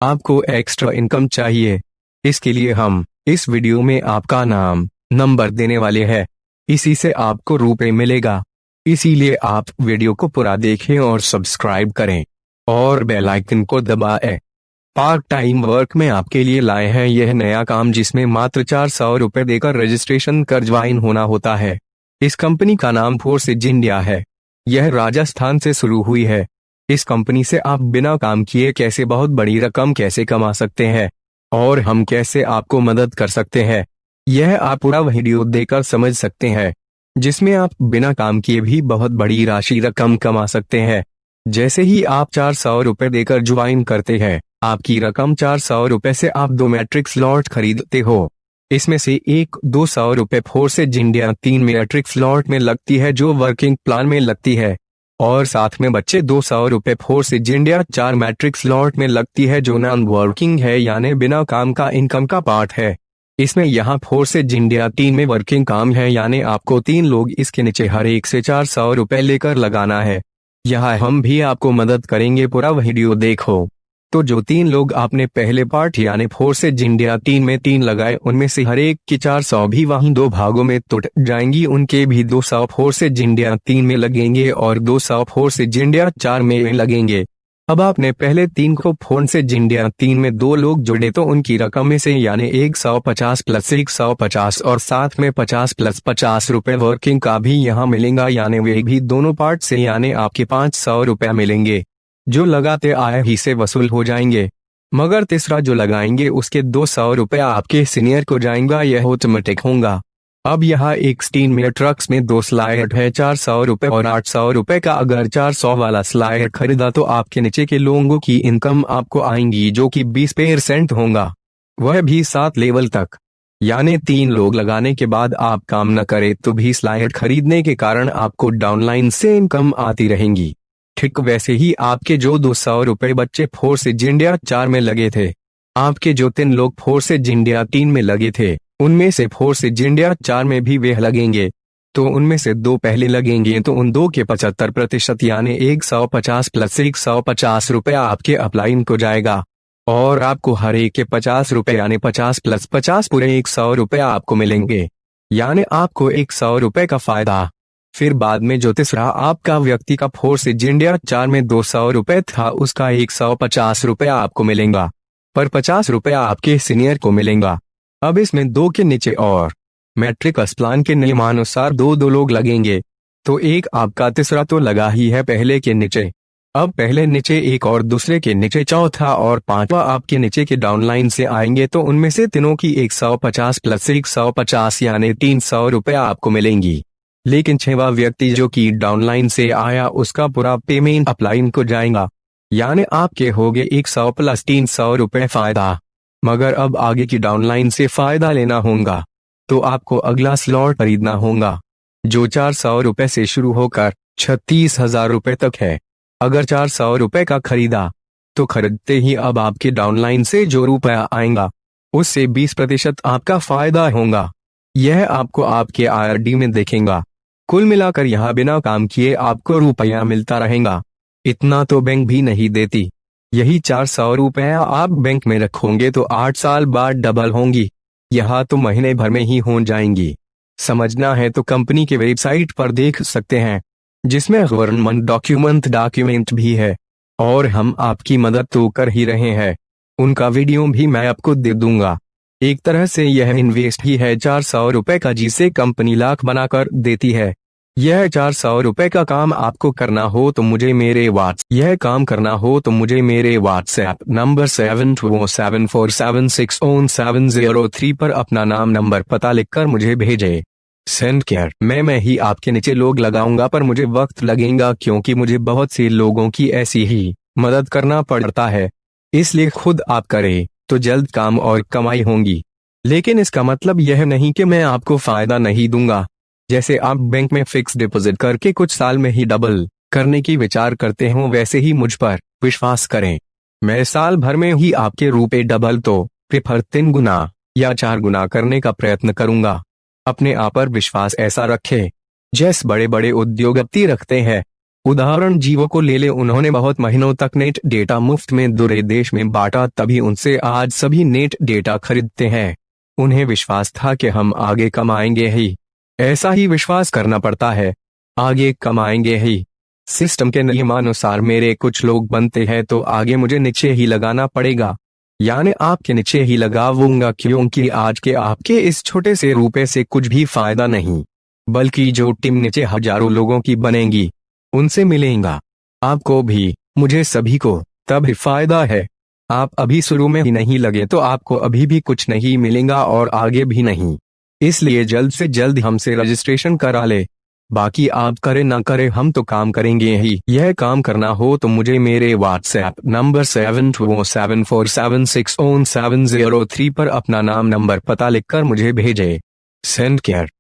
आपको extra income चाहिए। इसके लिए हम इस वीडियो में आपका नाम नंबर देने वाले हैं। इसी से आपको रुपए मिलेगा। इसीलिए आप वीडियो को पूरा देखें और सब्सक्राइब करें और बेल आइकन को दबाएं। पार्ट टाइम वर्क में आपके लिए लाए हैं यह नया काम, जिसमें मात्र 400 रुपए देकर रजिस्ट्रेशन कर ज्वाइन होना होता है। इस कंपनी का नाम फोर्सेज इंडिया है। यह राजस्थान से शुरू हुई है। इस कंपनी से आप बिना काम किए कैसे बहुत बड़ी रकम कैसे कमा सकते हैं और हम कैसे आपको मदद कर सकते हैं, यह आप पूरा वीडियो देखकर समझ सकते हैं, जिसमें आप बिना काम किए भी बहुत बड़ी राशि रकम कमा सकते हैं। जैसे ही आप 400 रुपए देकर ज्वाइन करते हैं, आपकी रकम 400 रुपए से आप 2 मैट्रिक स्लॉट खरीदते हो। इसमें से एक 200 रुपए फोर्सेज इंडिया 3 मैट्रिक स्लॉट में लगती है, जो वर्किंग प्लान में लगती है, और साथ में बच्चे 200 रुपए फोर्सेज इंडिया 4 मैट्रिक स्लॉट में लगती है, जो नॉन वर्किंग है यानी बिना काम का इनकम का पार्ट है। इसमें यहाँ फोर्सेज इंडिया 3 में वर्किंग काम है, यानी आपको 3 लोग इसके नीचे हर एक से 400 रुपए लेकर लगाना है। यहाँ हम भी आपको मदद करेंगे, पूरा वीडियो देखो। तो जो 3 लोग आपने पहले पार्ट यानी फोर्सेज इंडिया 3 में 3 लगाए, उनमें से हर एक की 400 भी वहीं 2 भागों में टूट जाएंगी। उनके भी 200 फोर्सेज इंडिया 3 में लगेंगे और 200 फोर्सेज इंडिया 4 में लगेंगे। अब आपने पहले 3 को फोर्सेज इंडिया 3 में 2 लोग जुड़े, तो उनकी रकम में से यानी 150 प्लस 150 और साथ में 50 प्लस 50 रुपए वर्किंग का भी यहाँ मिलेगा, यानी वे भी दोनों पार्ट से यानी आपके 500 रुपए मिलेंगे, जो लगाते आए ही से वसूल हो जाएंगे। मगर तीसरा जो लगाएंगे उसके 200 रुपए आपके सीनियर को जाएंगा, यह ऑटोमेटिक होगा। अब यहाँ एक 3 में ट्रक्स में 2 स्लाइड है 400 रुपए और 800 रुपए का। अगर 400 वाला स्लाइड खरीदा तो आपके नीचे के लोगों की इनकम आपको आएंगी, जो कि 20% होगा, वह भी 7 लेवल तक। यानी 3 लोग लगाने के बाद आप काम न करें तो भी स्लाइड खरीदने के कारण आपको डाउनलाइन से इनकम आती रहेंगी। ठीक वैसे ही आपके जो 200 रुपए बच्चे फोर्सेज इंडिया 4 में लगे थे, आपके जो 3 लोग फोर्सेज इंडिया 3 में लगे थे, उनमें से फोर्सेज इंडिया 4 में भी वे लगेंगे। तो उनमें से 2 पहले लगेंगे, तो उन 2 के 75% यानी 150 प्लस 150 रुपए आपके अपलाइन को जाएगा, और आपको हर एक के 50 रुपए यानी 50 प्लस 50 पूरे 100 रुपए आपको मिलेंगे, यानी आपको 100 रुपए का फायदा। फिर बाद में जो तीसरा आपका व्यक्ति का फोर्सेज इंडिया 4 में 200 रुपए था, उसका 150 रुपए आपको मिलेगा, पर 50 रुपए आपके सीनियर को मिलेगा। अब इसमें 2 के नीचे और मैट्रिक प्लान के नियमानुसार 2 लोग लगेंगे, तो एक आपका तीसरा तो लगा ही है पहले के नीचे। अब पहले नीचे एक और दूसरे के नीचे चौथा और 5वां आपके नीचे के डाउनलाइन से आएंगे, तो उनमें से तीनों की 150 प्लस 150 यानी 300 रुपए आपको मिलेंगी। लेकिन 6वां व्यक्ति जो कि डाउनलाइन से आया, उसका पूरा पेमेंट अपलाइन को जाएगा, यानी आपके हो गए 100 प्लस 300 रुपए फायदा। मगर अब आगे की डाउनलाइन से फायदा लेना होगा, तो आपको अगला स्लॉट खरीदना होगा, जो 400 रुपए से शुरू होकर 36,000 रुपए तक है। अगर 400 रुपए का खरीदा, तो खरीदते ही अब आपके डाउनलाइन से जो रुपया आएगा, उससे 20% आपका फायदा होगा। यह आपको आपके आरडी में देखेगा। कुल मिलाकर यहाँ बिना काम किए आपको रुपया मिलता रहेगा। इतना तो बैंक भी नहीं देती। यही 400 रुपया आप बैंक में रखोगे तो 8 साल बाद डबल होंगी। यहाँ तो महीने भर में ही हो जाएंगी। समझना है तो कंपनी के वेबसाइट पर देख सकते हैं, जिसमें गवर्नमेंट डॉक्यूमेंट भी है, और हम आपकी मदद तो कर ही रहे हैं। उनका वीडियो भी मैं आपको दे दूंगा। एक तरह से यह इन्वेस्ट ही है 400 रुपए का, जिसे कंपनी लाख बनाकर देती है। यह 400 रुपए का काम आपको करना हो तो मुझे मेरे व्हाट्सएप नंबर 7274760703 पर अपना नाम नंबर पता लिखकर मुझे भेजे। सेंड केयर मैं ही आपके नीचे लोग लगाऊंगा, पर मुझे वक्त लगेगा क्योंकि मुझे बहुत से लोगों की ऐसी ही मदद करना पड़ता है। इसलिए खुद आप करें तो जल्द काम और कमाई होंगी। लेकिन इसका मतलब यह नहीं कि मैं आपको फायदा नहीं दूंगा। जैसे आप बैंक में फिक्स डिपॉजिट करके कुछ साल में ही डबल करने की विचार करते हो, वैसे ही मुझ पर विश्वास करें। मैं साल भर में ही आपके रुपए डबल तो प्रेफर 3 गुना या 4 गुना करने का प्रयत्न करूंगा। अपने आप पर विश्वास ऐसा रखें जैसे बड़े बड़े उद्योगपति रखते हैं। उदाहरण जियो को ले ले, उन्होंने बहुत महीनों तक नेट डेटा मुफ्त में दूसरे देश में बांटा, तभी उनसे आज सभी नेट डेटा खरीदते हैं। उन्हें विश्वास था कि हम आगे कमाएंगे ही, ऐसा ही विश्वास करना पड़ता है, आगे कमाएंगे ही। सिस्टम के नियमानुसार मेरे कुछ लोग बनते हैं तो आगे मुझे नीचे ही लगाना पड़ेगा, यानी आपके नीचे ही लगाऊंगा, क्योंकि आज के आपके इस छोटे से रुपए से कुछ भी फायदा नहीं, बल्कि जो टीम नीचे हजारों लोगों की बनेगी उनसे मिलेगा, आपको भी, मुझे, सभी को तब फायदा है। आप अभी शुरू में ही नहीं लगे तो आपको अभी भी कुछ नहीं मिलेगा और आगे भी नहीं। इसलिए जल्द से जल्द हमसे रजिस्ट्रेशन करा ले, बाकी आप करे ना करे हम तो काम करेंगे ही। यह काम करना हो तो मुझे मेरे व्हाट्सएप नंबर 7274760703 पर अपना नाम नंबर पता लिखकर मुझे भेजे। Send care.